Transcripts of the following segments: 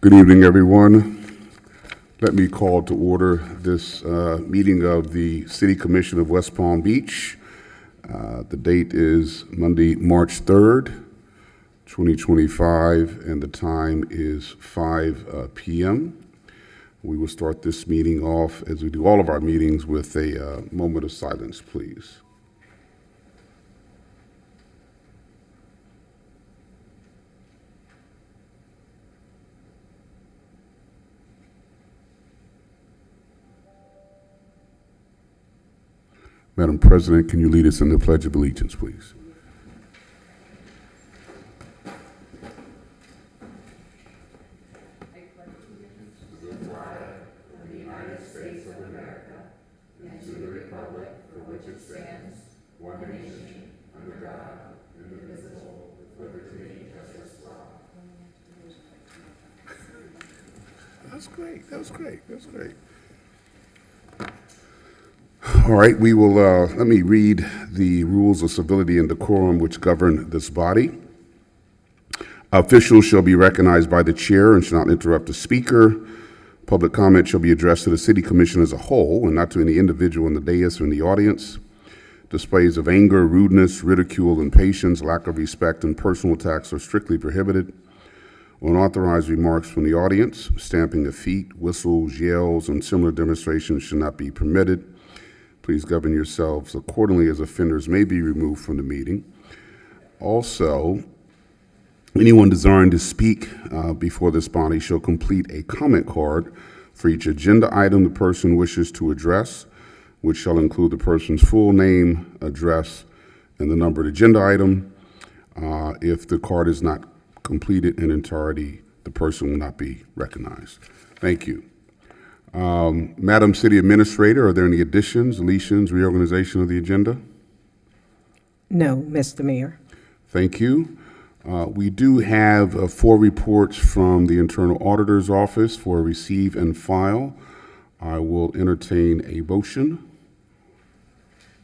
Good evening, everyone. Let me call to order this meeting of the City Commission of West Palm Beach. The date is Monday, March 3rd, 2025, and the time is 5 p.m. We will start this meeting off, as we do all of our meetings, with a moment of silence, please. Madam President, can you lead us in the Pledge of Allegiance, please? That's great. That was great. That's great. All right, we will, let me read the rules of civility and decorum which govern this body. Officials shall be recognized by the chair and shall not interrupt the speaker. Public comment shall be addressed to the City Commission as a whole and not to any individual in the dais or in the audience. Displays of anger, rudeness, ridicule, impatience, lack of respect, and personal attacks are strictly prohibited. Unauthorized remarks from the audience, stamping of feet, whistles, yells, and similar demonstrations should not be permitted. Please govern yourselves accordingly, as offenders may be removed from the meeting. Also, anyone desiring to speak before this body shall complete a comment card for each agenda item the person wishes to address, which shall include the person's full name, address, and the numbered agenda item. If the card is not completed in entirety, the person will not be recognized. Thank you. Madam City Administrator, are there any additions, deletions, reorganization of the agenda? No, Mr. Mayor. Thank you. We do have 4 reports from the Internal Auditor's Office for receive and file. I will entertain a motion.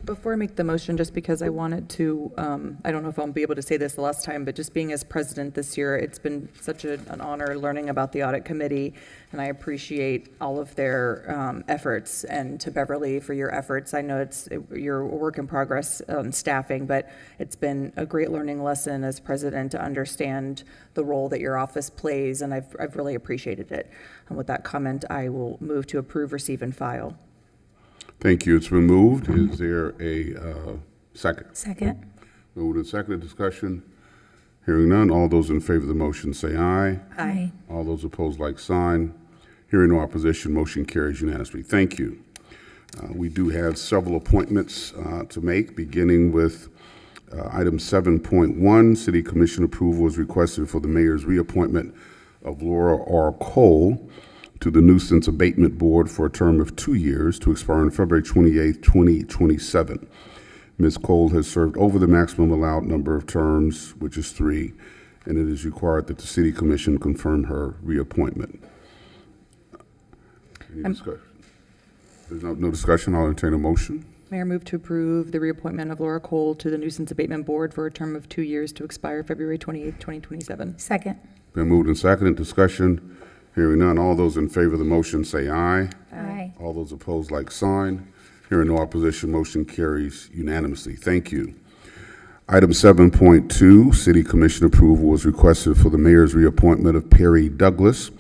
Before I make the motion, just because I wanted to, I don't know if I'll be able to say this the last time, but just being as president this year, it's been such an honor learning about the audit committee, and I appreciate all of their efforts, and to Beverly for your efforts. I know you're a work in progress staffing, but it's been a great learning lesson as president to understand the role that your office plays, and I've really appreciated it. And with that comment, I will move to approve, receive, and file. Thank you. It's been moved. Is there a second? Second. Moved and seconded. Discussion. Hearing none. All those in favor of the motion say aye. Aye. All those opposed, like sign. Hearing no opposition, motion carries unanimously. Thank you. We do have several appointments to make, beginning with item 7.1. City Commission approval is requested for the mayor's reappointment of Laura R. Cole to the Nuisance Abatement Board for a term of 2 years to expire on February 28, 2027. Ms. Cole has served over the maximum allowed number of terms, which is 3, and it is required that the City Commission confirm her reappointment. Any discussion? There's no discussion. I'll entertain a motion. Mayor, move to approve the reappointment of Laura Cole to the Nuisance Abatement Board for a term of 2 years to expire February 28, 2027. Second. Been moved and seconded. Discussion. Hearing none. All those in favor of the motion say aye. Aye. All those opposed, like sign. Hearing no opposition, motion carries unanimously. Thank you. Item 7.2, City Commission approval is requested for the mayor's reappointment of Perry Douglas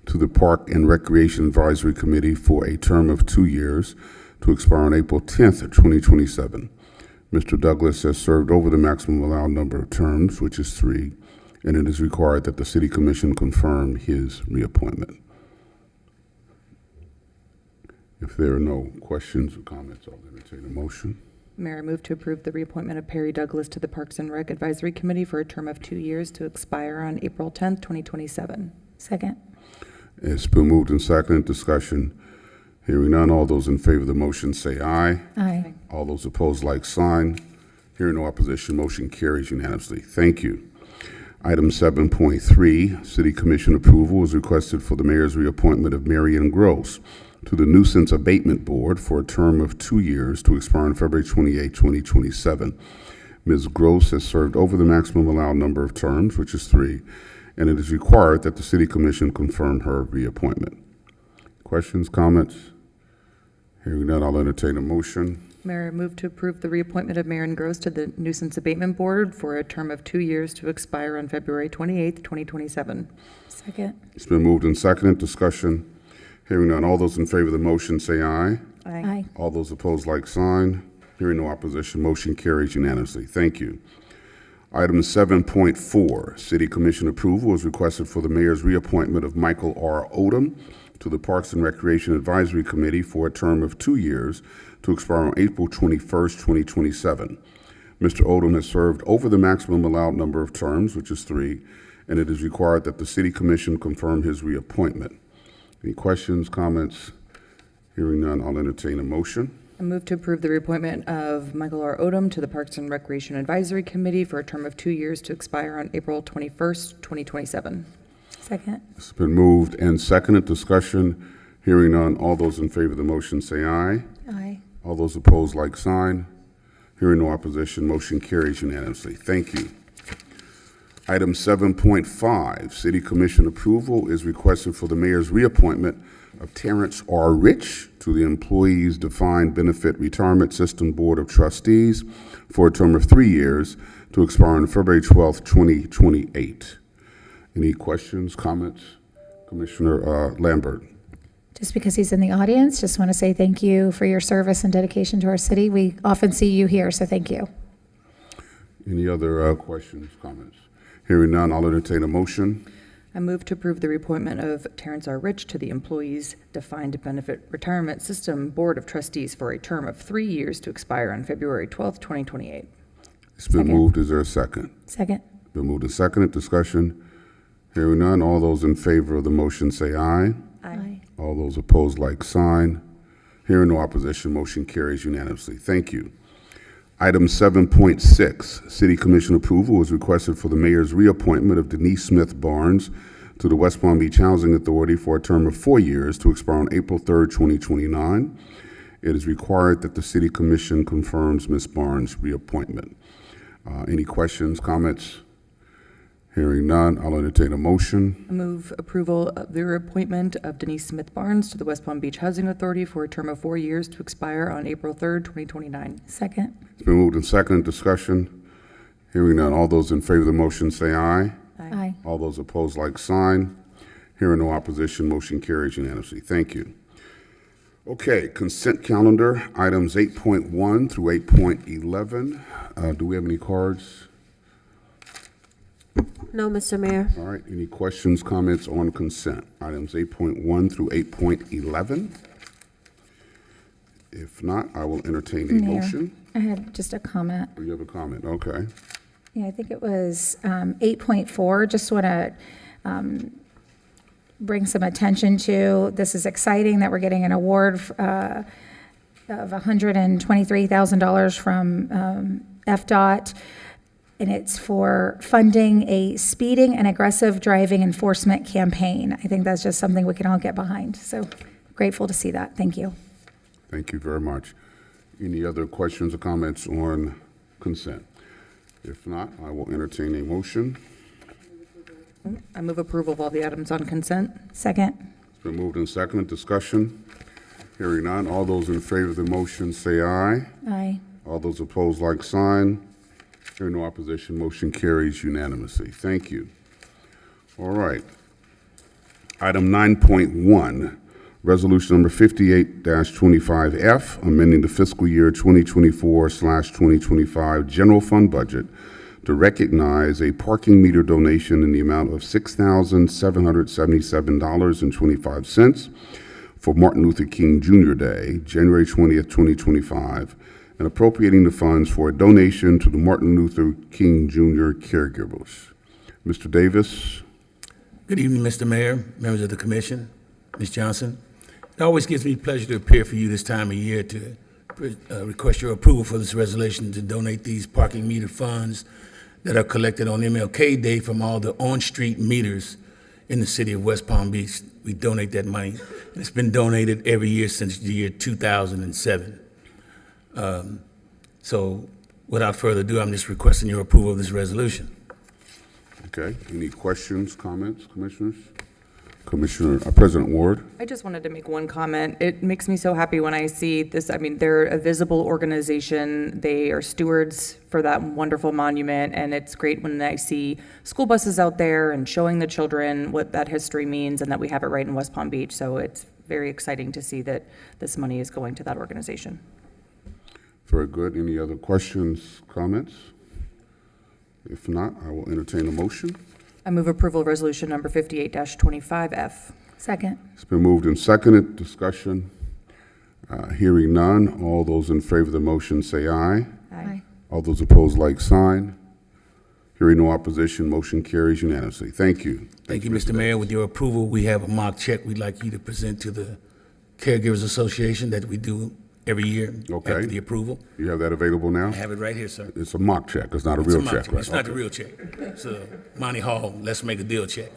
to the Park and Recreation Advisory Committee for a term of 2 years to expire on April 10th, 2027. Mr. Douglas has served over the maximum allowed number of terms, which is 3, and it is required that the City Commission confirm his reappointment. If there are no questions or comments, I'll entertain a motion. Mayor, I move to approve the reappointment of Perry Douglas to the Parks and Rec Advisory Committee for a term of 2 years to expire on April 10th, 2027. Second. It's been moved and seconded. Discussion. Hearing none. All those in favor of the motion say aye. Aye. All those opposed, like sign. Hearing no opposition, motion carries unanimously. Thank you. Item 7.3, City Commission approval is requested for the mayor's reappointment of Marion Gross to the Nuisance Abatement Board for a term of 2 years to expire on February 28, 2027. Ms. Gross has served over the maximum allowed number of terms, which is 3, and it is required that the City Commission confirm her reappointment. Questions, comments? Hearing none, I'll entertain a motion. Mayor, I move to approve the reappointment of Maren Gross to the Nuisance Abatement Board for a term of 2 years to expire on February 28th, 2027. Second. It's been moved and seconded. Discussion. Hearing none. All those in favor of the motion say aye. Aye. All those opposed, like sign. Hearing no opposition, motion carries unanimously. Thank you. Item 7.4, City Commission approval is requested for the mayor's reappointment of Michael R. Odom to the Parks and Recreation Advisory Committee for a term of 2 years to expire on April 21st, 2027. Mr. Odom has served over the maximum allowed number of terms, which is 3, and it is required that the City Commission confirm his reappointment. Any questions, comments? Hearing none, I'll entertain a motion. I move to approve the reappointment of Michael R. Odom to the Parks and Recreation Advisory Committee for a term of 2 years to expire on April 21st, 2027. Second. It's been moved and seconded. Discussion. Hearing none. All those in favor of the motion say aye. Aye. All those opposed, like sign. Hearing no opposition, motion carries unanimously. Thank you. Item 7.5, City Commission approval is requested for the mayor's reappointment of Terrence R. Rich to the Employees Defined Benefit Retirement System Board of Trustees for a term of 3 years to expire on February 12th, 2028. Any questions, comments? Commissioner Lambert. Just because he's in the audience, just want to say thank you for your service and dedication to our city. We often see you here, so thank you. Any other questions, comments? Hearing none, I'll entertain a motion. I move to approve the reappointment of Terrence R. Rich to the Employees Defined Benefit Retirement System Board of Trustees for a term of 3 years to expire on February 12th, 2028. It's been Second. moved. Is there a second? Second. Been moved and seconded. Discussion. Hearing none. All those in favor of the motion say aye. Aye. All those opposed, like sign. Hearing no opposition, motion carries unanimously. Thank you. Item 7.6, City Commission approval is requested for the mayor's reappointment of Denise Smith Barnes to the West Palm Beach Housing Authority for a term of 4 years to expire on April 3rd, 2029. It is required that the City Commission confirms Ms. Barnes' reappointment. Any questions, comments? Hearing none, I'll entertain a motion. I move approval of the reappointment of Denise Smith Barnes to the West Palm Beach Housing Authority for a term of 4 years to expire on April 3rd, 2029. Second. It's been moved and seconded. Discussion. Hearing none, all those in favor of the motion say aye. Aye. All those opposed, like sign. Hearing no opposition, motion carries unanimously. Thank you. Okay, consent calendar, items 8.1 through 8.11. Do we have any cards? No, Mr. Mayor. All right, any questions, comments on consent? Items 8.1 through 8.11? If not, I will entertain a Mayor, motion. I had just a comment. Oh, you have a comment, okay. Yeah, I think it was 8.4. Just want to bring some attention to, this is exciting that we're getting an award of $123,000 from FDOT, and it's for funding a speeding and aggressive driving enforcement campaign. I think that's just something we can all get behind. So grateful to see that. Thank you. Thank you very much. Any other questions or comments on consent? If not, I will entertain a motion. I move approval of all the items on consent. Second. It's been moved and seconded. Discussion. Hearing none. All those in favor of the motion say aye. Aye. All those opposed, like sign. Hearing no opposition, motion carries unanimously. Thank you. All right. Item 9.1, resolution number 58-25F, amending the fiscal year 2024/2025 general fund budget to recognize a parking meter donation in the amount of $6,777.25 for Martin Luther King Jr. Day, January 20th, 2025, and appropriating the funds for a donation to the Martin Luther King Jr. caregivers. Mr. Davis. Good evening, Mr. Mayor, members of the commission, Ms. Johnson. It always gives me pleasure to appear for you this time of year to request your approval for this resolution to donate these parking meter funds that are collected on MLK Day from all the on-street meters in the city of West Palm Beach. We donate that money. And it's been donated every year since the year 2007. So without further ado, I'm just requesting your approval of this resolution. Okay, any questions, comments, commissioners? President Ward? I just wanted to make one comment. It makes me so happy when I see this. I mean, they're a visible organization. They are stewards for that wonderful monument, and it's great when I see school buses out there and showing the children what that history means and that we have it right in West Palm Beach. So it's very exciting to see that this money is going to that organization. Very good. Any other questions, comments? If not, I will entertain a motion. I move approval of resolution number 58-25F. Second. It's been moved and seconded. Discussion. Hearing none. All those in favor of the motion say aye. Aye. All those opposed, like sign. Hearing no opposition, motion carries unanimously. Thank you. Thank you, Mr. Mayor. With your approval, we have a mock check we'd like you to present to the Caregivers Association that we do every year Okay. after the approval. You have that available now? I have it right here, sir. It's a mock check. It's not a It's a real mock check, right? It's not the Okay. real check. It's a Monty Hall, let's make a deal check.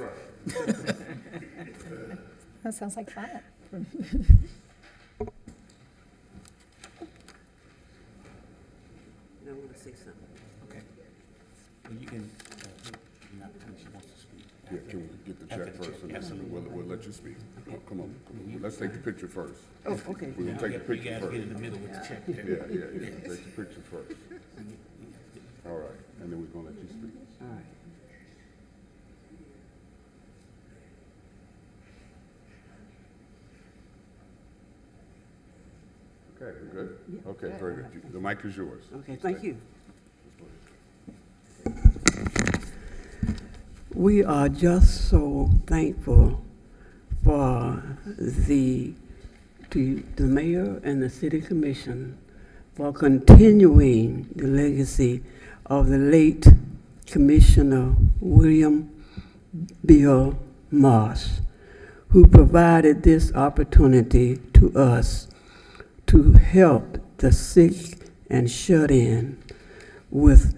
That sounds like fun. I want to say something. Okay. Well, you can, she wants to speak. Yeah, can we get the check first? And Absolutely. then we'll let you speak. Come on. Let's take the picture first. Oh, okay. We're gonna take the You picture guys first. get in the middle with the check there. Yeah. Take the picture first. All right, and then we're gonna let you speak. All right. Okay, we're good? Okay, very good. The mic is yours. Okay, thank you. We are just so thankful for the mayor and the city commission for continuing the legacy of the late Commissioner William Bill Moss, who provided this opportunity to us to help the sick and shut-in with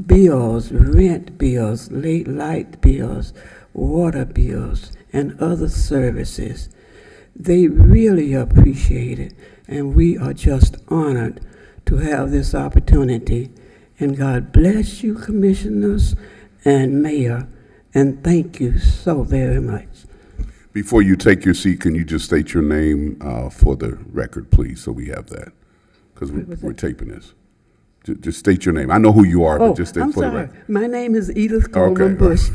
bills, rent bills, late light bills, water bills, and other services. They really appreciate it, and we are just honored to have this opportunity. And God bless you, commissioners and mayor, and thank you so very much. Before you take your seat, can you just state your name for the record, please, so we have that? Because we're taping this. Just state your name. I know who you are, but just state I'm for the sorry. record. My name is Edith Coleman Okay. Bush,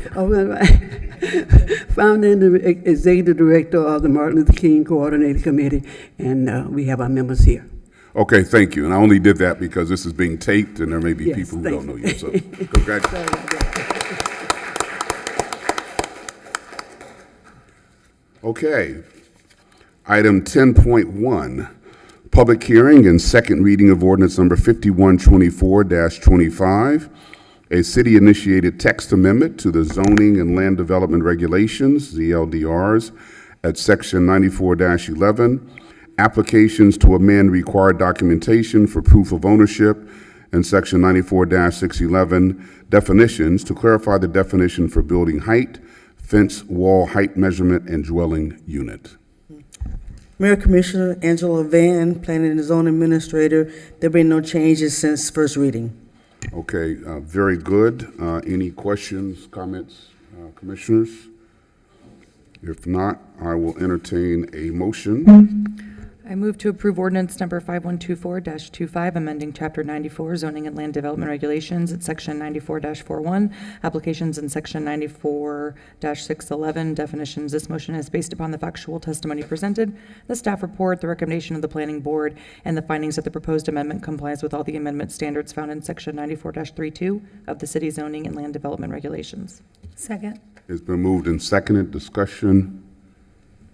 founder and the executive director of the Martin Luther King Coordinating Committee, and we have our members here. Okay, thank you. And I only did that because this is being taped, and there may be Yes, people who thank don't know you. So, congratulations. Okay. Item 10.1, public hearing and second reading of ordinance number 5124-25, a city-initiated text amendment to the zoning and land development regulations, ZLDRs, at section 94-11, applications to amend required documentation for proof of ownership, and section 94-611, definitions to clarify the definition for building height, fence wall height measurement, and dwelling unit. Mayor Commissioner Angela Van, Planning and Zoning Administrator. There have been no changes since first reading. Okay, very good. Any questions, comments, commissioners? If not, I will entertain a motion. I move to approve ordinance number 5124-25, amending Chapter 94, Zoning and Land Development Regulations at Section 94-41, applications in Section 94-611, definitions. This motion is based upon the factual testimony presented, the staff report, the recommendation of the Planning Board, and the findings that the proposed amendment complies with all the amendment standards found in Section 94-32 of the City Zoning and Land Development Regulations. Second. It's been moved and seconded. Discussion.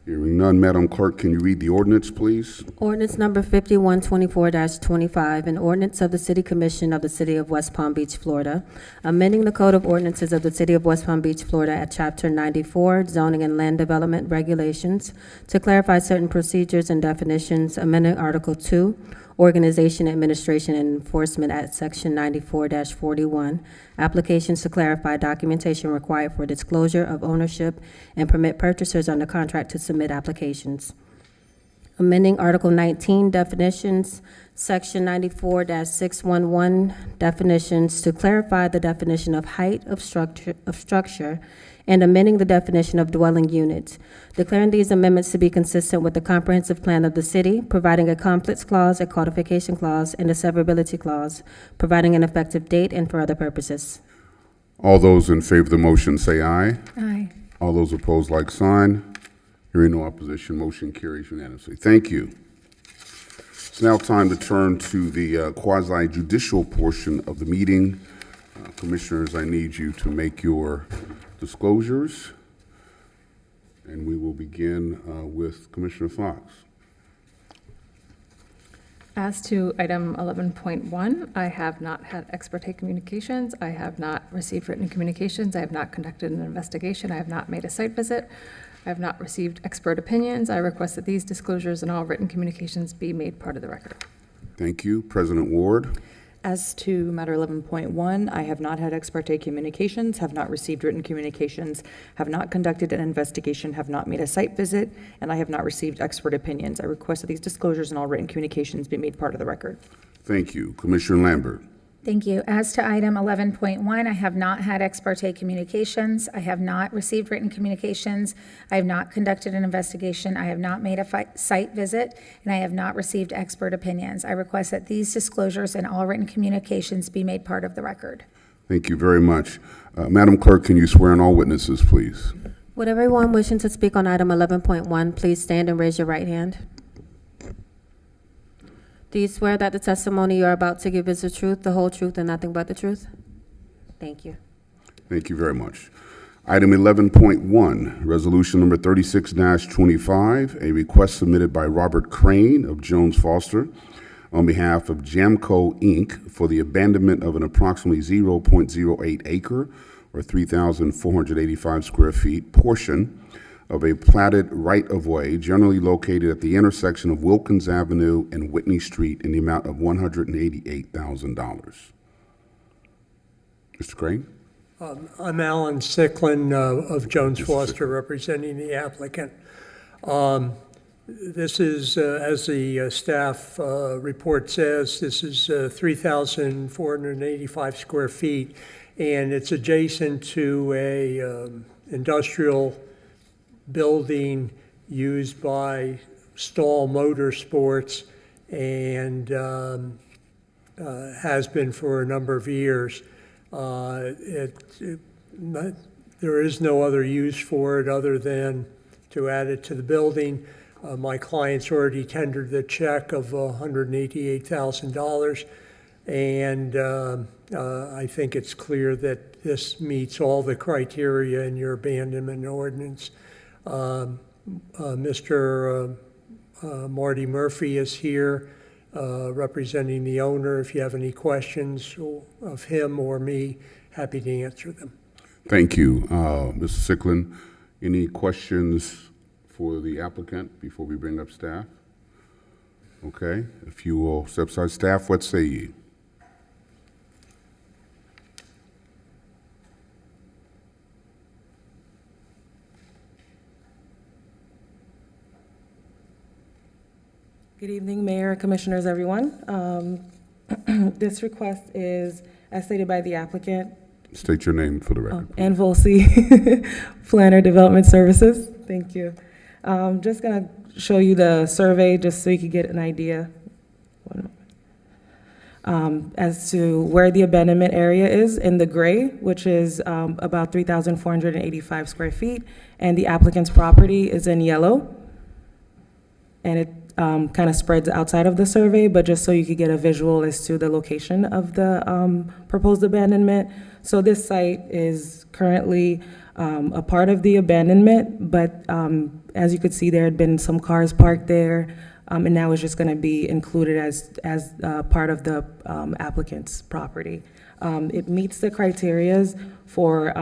Hearing none, Madam Clerk, can you read the ordinance, please? Ordinance number 5124-25, an ordinance of the City Commission of the City of West Palm Beach, Florida, amending the Code of Ordinances of the City of West Palm Beach, Florida at Chapter 94, Zoning and Land Development Regulations, to clarify certain procedures and definitions, amending Article 2, Organization, Administration, and Enforcement at Section 94-41, applications to clarify documentation required for disclosure of ownership and permit purchasers under contract to submit applications. amending Article 19 definitions, Section 94-611 definitions to clarify the definition of height of structure, and amending the definition of dwelling unit, declaring these amendments to be consistent with the comprehensive plan of the city, providing a conflicts clause, a codification clause, and a severability clause, providing an effective date and for other purposes. All those in favor of the motion say aye. Aye. All those opposed, like sign. Hearing no opposition, motion carries unanimously. Thank you. It's now time to turn to the quasi-judicial portion of the meeting. Commissioners, I need you to make your disclosures, and we will begin with Commissioner Fox. As to item 11.1, I have not had ex parte communications. I have not received written communications. I have not conducted an investigation. I have not made a site visit. I have not received expert opinions. I request that these disclosures and all written communications be made part of the record. Thank you. President Ward. As to matter 11.1, I have not had ex parte communications, have not received written communications, have not conducted an investigation, have not made a site visit, and I have not received expert opinions. I request that these disclosures and all written communications be made part of the record. Thank you. Commissioner Lambert. Thank you. As to item 11.1, I have not had ex parte communications. I have not received written communications. I have not conducted an investigation. I have not made a site visit, and I have not received expert opinions. I request that these disclosures and all written communications be made part of the record. Thank you very much. Madam Clerk, can you swear in all witnesses, please? Would everyone wishing to speak on item 11.1 please stand and raise your right hand? Do you swear that the testimony you are about to give is the truth, the whole truth, and nothing but the truth? Thank you. Thank you very much. Item 11.1, resolution number 36-25, a request submitted by Robert Crane of Jones Foster on behalf of Jamco Inc. for the abandonment of an approximately 0.08 acre or 3,485 square feet portion of a platted right-of-way generally located at the intersection of Wilkins Avenue and Whitney Street in the amount of $188,000. Mr. Crane? I'm Alan Sicklin of Jones Foster, representing the applicant. This is, as the staff report says, this is 3,485 square feet, and it's adjacent to a industrial building used by Stahl Motorsports and has been for a number of years. There is no other use for it other than to add it to the building. My client's already tendered the check of $188,000, and I think it's clear that this meets all the criteria in your abandonment ordinance. Mr. Marty Murphy is here representing the owner. If you have any questions of him or me, happy to answer them. Thank you. Mr. Sicklin, any questions for the applicant before we bring up staff? Okay, if you will step aside. Staff, what say ye? Good evening, Mayor, Commissioners, everyone. This request is, as stated by the applicant, State your name for the record. Ann Volsey, Planner Development Services. Thank you. Just going to show you the survey just so you can get an idea as to where the abandonment area is in the gray, which is about 3,485 square feet, and the applicant's property is in yellow. And it kind of spreads outside of the survey, but just so you could get a visual as to the location of the proposed abandonment. So this site is currently a part of the abandonment, but as you could see, there had been some cars parked there, and now it's just going to be included as part of the applicant's property. It meets the criterias for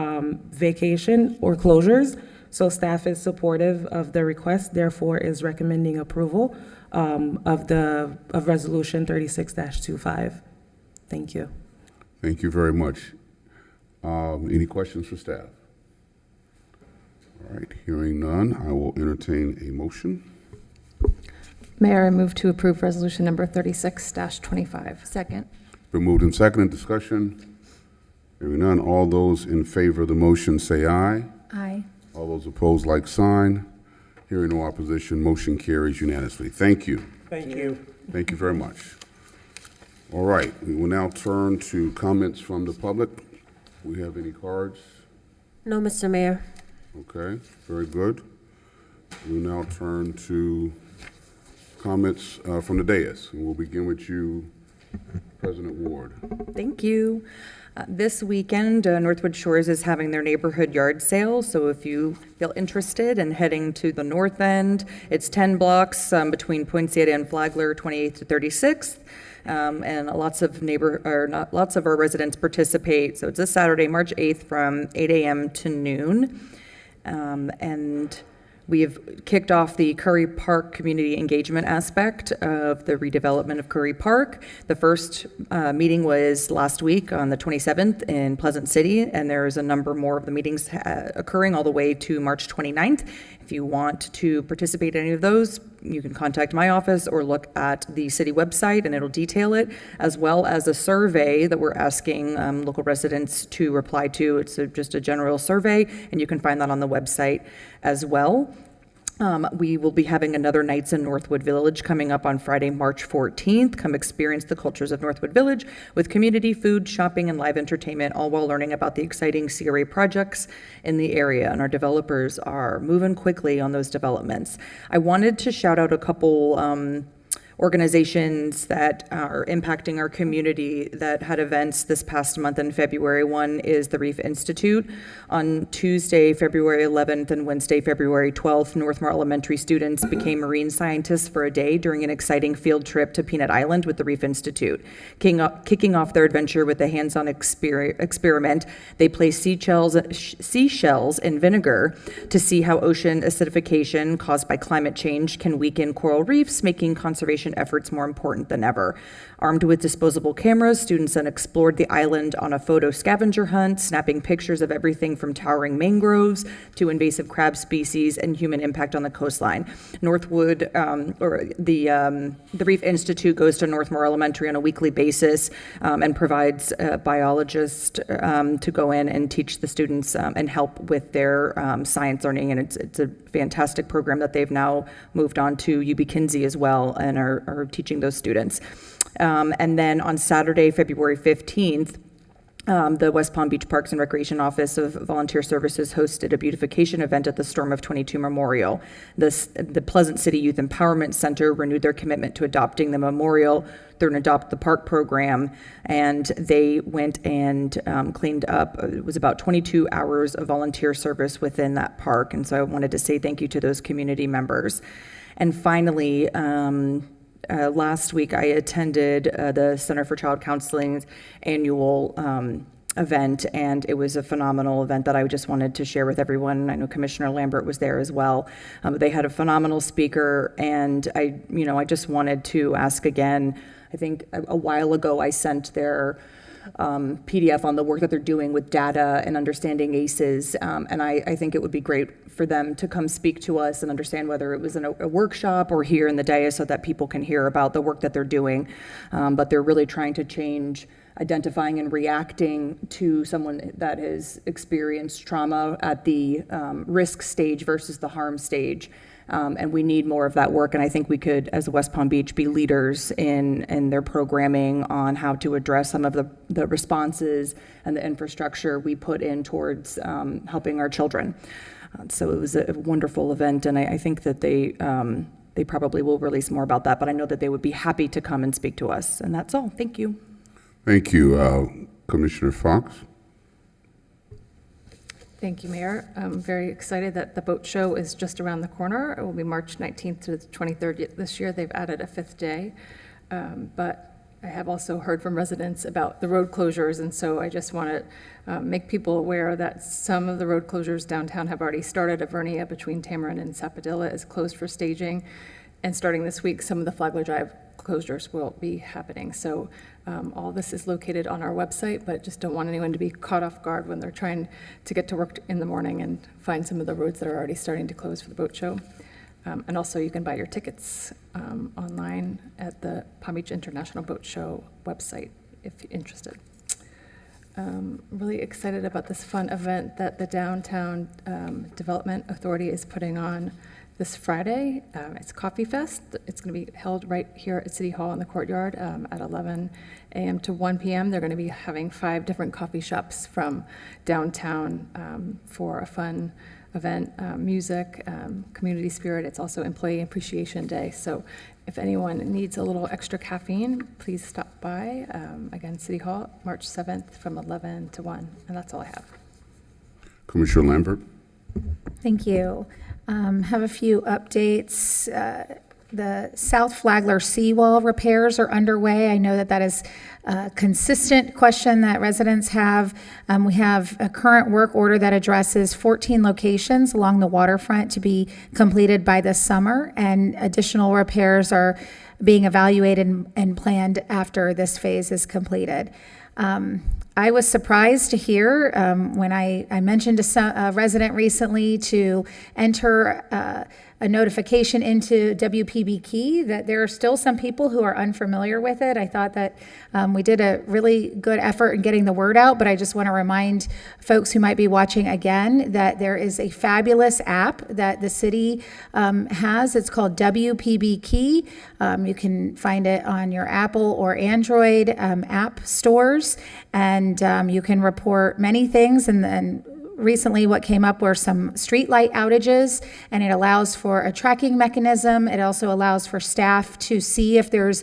vacation or closures. So staff is supportive of the request, therefore is recommending approval of resolution 36-25. Thank you. Thank you very much. Any questions for staff? All right, hearing none, I will entertain a motion. Mayor, I move to approve resolution number 36-25. Second. Been moved and seconded. Discussion? Hearing none. All those in favor of the motion say aye. Aye. All those opposed, like sign. Hearing no opposition, motion carries unanimously. Thank you. Thank you. Thank you very much. All right, we will now turn to comments from the public. We have any cards? No, Mr. Mayor. Okay, very good. We'll now turn to comments from the dais, and we'll begin with you, President Ward. Thank you. This weekend, Northwood Shores is having their neighborhood yard sale, so if you feel interested in heading to the north end, it's 10 blocks between Poinciana and Flagler, 28th to 36th. And lots of our residents participate. So it's this Saturday, March 8th from 8 a.m. to noon. And we have kicked off the Curry Park community engagement aspect of the redevelopment of Curry Park. The first meeting was last week on the 27th in Pleasant City, and there's a number more of the meetings occurring all the way to March 29th. If you want to participate in any of those, you can contact my office or look at the city website and it'll detail it, as well as a survey that we're asking local residents to reply to. It's just a general survey, and you can find that on the website as well. We will be having another Nights in Northwood Village coming up on Friday, March 14th. Come experience the cultures of Northwood Village with community, food, shopping, and live entertainment, all while learning about the exciting CRA projects in the area. And our developers are moving quickly on those developments. I wanted to shout out a couple organizations that are impacting our community that had events this past month in February. One is the Reef Institute. On Tuesday, February 11th and Wednesday, February 12th, Northmore Elementary students became marine scientists for a day during an exciting field trip to Peanut Island with the Reef Institute. Kicking off their adventure with a hands-on experiment, they placed seashells in vinegar to see how ocean acidification caused by climate change can weaken coral reefs, making conservation efforts more important than ever. Armed with disposable cameras, students then explored the island on a photo scavenger hunt, snapping pictures of everything from towering mangroves to invasive crab species and human impact on the coastline. Northwood, or the Reef Institute goes to Northmore Elementary on a weekly basis and provides a biologist to go in and teach the students and help with their science learning. And it's a fantastic program that they've now moved on to UB Kinsey as well and are teaching those students. And then on Saturday, February 15th, the West Palm Beach Parks and Recreation Office of Volunteer Services hosted a beautification event at the Storm of 22 Memorial. The Pleasant City Youth Empowerment Center renewed their commitment to adopting the memorial through an Adopt the Park program, and they went and cleaned up. It was about 22 hours of volunteer service within that park, and so I wanted to say thank you to those community members. And finally, last week, I attended the Center for Child Counseling's annual event, and it was a phenomenal event that I just wanted to share with everyone. I know Commissioner Lambert was there as well. They had a phenomenal speaker, and I just wanted to ask again. I think a while ago I sent their PDF on the work that they're doing with data and understanding ACEs, and I think it would be great for them to come speak to us and understand whether it was in a workshop or here in the dais so that people can hear about the work that they're doing. But they're really trying to change identifying and reacting to someone that has experienced trauma at the risk stage versus the harm stage. And we need more of that work, and I think we could, as West Palm Beach, be leaders in their programming on how to address some of the responses and the infrastructure we put in towards helping our children. So it was a wonderful event, and I think that they probably will release more about that, but I know that they would be happy to come and speak to us, and that's all. Thank you. Thank you, Commissioner Fox. Thank you, Mayor. I'm very excited that the boat show is just around the corner. It will be March 19th to the 23rd this year. They've added a 5th day. But I have also heard from residents about the road closures, and so I just want to make people aware that some of the road closures downtown have already started. Avernia between Tamarin and Sapodilla is closed for staging. And starting this week, some of the Flagler Drive closures will be happening. So all this is located on our website, but just don't want anyone to be caught off guard when they're trying to get to work in the morning and find some of the roads that are already starting to close for the boat show. And also, you can buy your tickets online at the Palm Beach International Boat Show website if you're interested. Really excited about this fun event that the Downtown Development Authority is putting on this Friday. It's Coffee Fest. It's going to be held right here at City Hall in the courtyard at 11 a.m. to 1 p.m. They're going to be having 5 different coffee shops from downtown for a fun event, music, community spirit. It's also Employee Appreciation Day. So if anyone needs a little extra caffeine, please stop by. Again, City Hall, March 7th from 11 to 1. And that's all I have. Commissioner Lambert. Thank you. Have a few updates. The South Flagler seawall repairs are underway. I know that that is a consistent question that residents have. We have a current work order that addresses 14 locations along the waterfront to be completed by this summer, and additional repairs are being evaluated and planned after this phase is completed. I was surprised to hear when I mentioned to a resident recently to enter a notification into WPB Key that there are still some people who are unfamiliar with it. I thought that we did a really good effort in getting the word out, but I just want to remind folks who might be watching again that there is a fabulous app that the city has. It's called WPB Key. You can find it on your Apple or Android app stores, and you can report many things. And then recently what came up were some street light outages, and it allows for a tracking mechanism. It also allows for staff to see if there's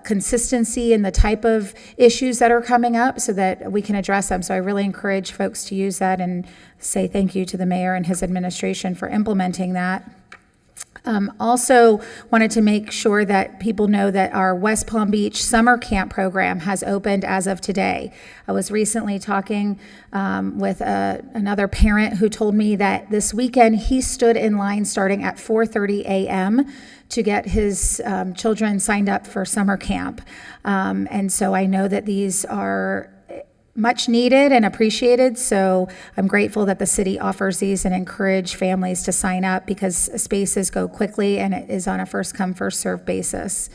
consistency in the type of issues that are coming up so that we can address them. So I really encourage folks to use that and say thank you to the mayor and his administration for implementing that. Also wanted to make sure that people know that our West Palm Beach summer camp program has opened as of today. I was recently talking with another parent who told me that this weekend he stood in line starting at 4:30 a.m. to get his children signed up for summer camp. And so I know that these are much needed and appreciated, so I'm grateful that the city offers these and encourage families to sign up because spaces go quickly and it is on a first come, first served basis.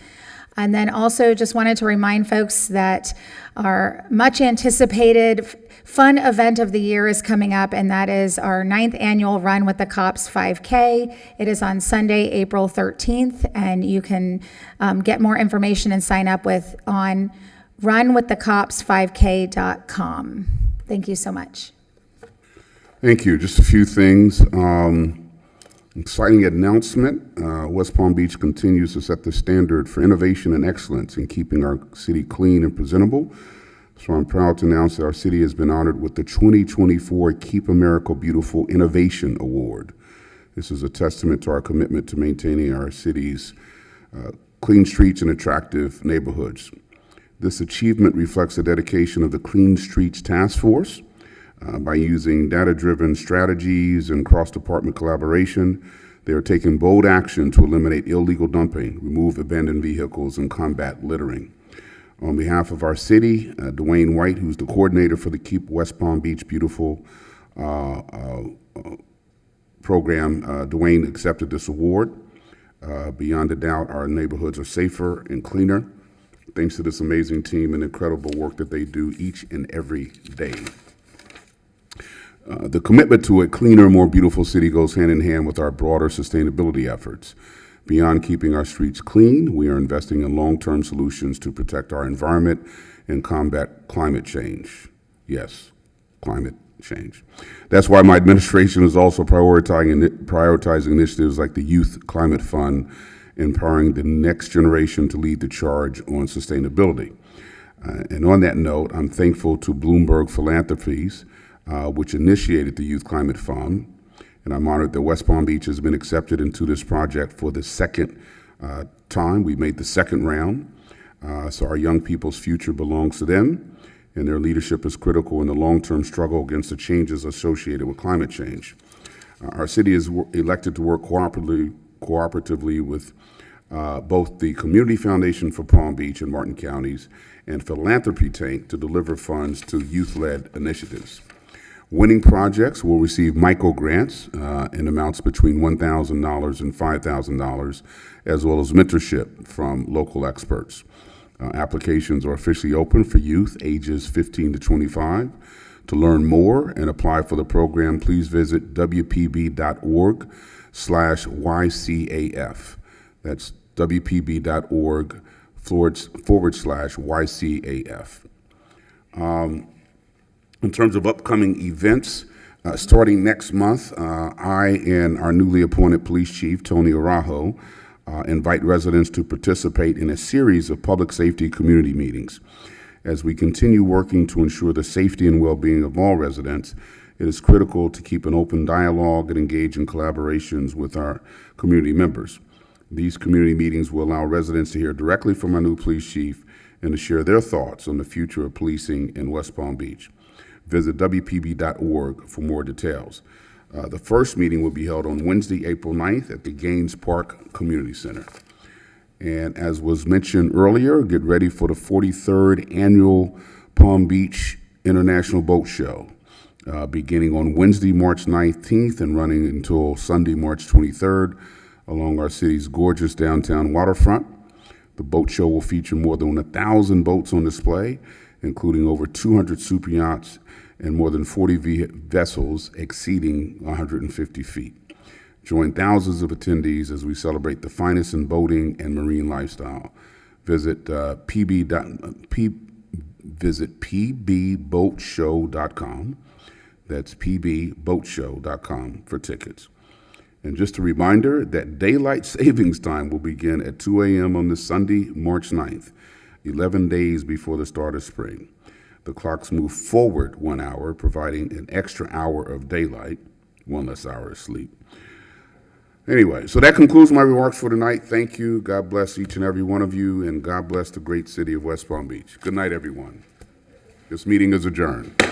And then also just wanted to remind folks that our much anticipated fun event of the year is coming up, and that is our 9th annual Run with the Cops 5K. It is on Sunday, April 13th, and you can get more information and sign up on runwiththecops5k.com. Thank you so much. Thank you. Just a few things. Exciting announcement. West Palm Beach continues to set the standard for innovation and excellence in keeping our city clean and presentable. So I'm proud to announce that our city has been honored with the 2024 Keep America Beautiful Innovation Award. This is a testament to our commitment to maintaining our city's clean streets and attractive neighborhoods. This achievement reflects the dedication of the Clean Streets Task Force. By using data-driven strategies and cross-department collaboration, they are taking bold action to eliminate illegal dumping, remove abandoned vehicles, and combat littering. On behalf of our city, Dwayne White, who's the coordinator for the Keep West Palm Beach Beautiful program, Dwayne accepted this award. Beyond a doubt, our neighborhoods are safer and cleaner, thanks to this amazing team and incredible work that they do each and every day. The commitment to a cleaner, more beautiful city goes hand in hand with our broader sustainability efforts. Beyond keeping our streets clean, we are investing in long-term solutions to protect our environment and combat climate change. Yes, climate change. That's why my administration is also prioritizing initiatives like the Youth Climate Fund, empowering the next generation to lead the charge on sustainability. And on that note, I'm thankful to Bloomberg Philanthropies, which initiated the Youth Climate Fund, and I'm honored that West Palm Beach has been accepted into this project for the second time. We made the second round, so our young people's future belongs to them, and their leadership is critical in the long-term struggle against the changes associated with climate change. Our city is elected to work cooperatively with both the Community Foundation for Palm Beach and Martin counties and Philanthropy Tank to deliver funds to youth-led initiatives. Winning projects will receive micro grants in amounts between $1,000 and $5,000, as well as mentorship from local experts. Applications are officially open for youth ages 15 to 25. To learn more and apply for the program, please visit wpb.org/YCAF. That's wpb.org/YCAF. In terms of upcoming events, starting next month, I and our newly appointed police chief, Tony Araujo, invite residents to participate in a series of public safety community meetings. As we continue working to ensure the safety and well-being of all residents, it is critical to keep an open dialogue and engage in collaborations with our community members. These community meetings will allow residents to hear directly from our new police chief and to share their thoughts on the future of policing in West Palm Beach. Visit WPB.org for more details. The first meeting will be held on Wednesday, April 9th at the Gaines Park Community Center. And as was mentioned earlier, get ready for the 43rd Annual Palm Beach International Boat Show, beginning on Wednesday, March 19th and running until Sunday, March 23rd, along our city's gorgeous downtown waterfront. The boat show will feature more than 1,000 boats on display, including over 200 super yachts and more than 40 vessels exceeding 150 feet. Join thousands of attendees as we celebrate the finest in boating and marine lifestyle. Visit pbboatshow.com. That's pbboatshow.com for tickets. And just a reminder that daylight savings time will begin at 2 a.m. on this Sunday, March 9th, 11 days before the start of spring. The clocks move forward 1 hour, providing an extra hour of daylight, 1 less hour of sleep. Anyway, so that concludes my remarks for tonight. Thank you. God bless each and every one of you, and God bless the great city of West Palm Beach. Good night, everyone. This meeting is adjourned.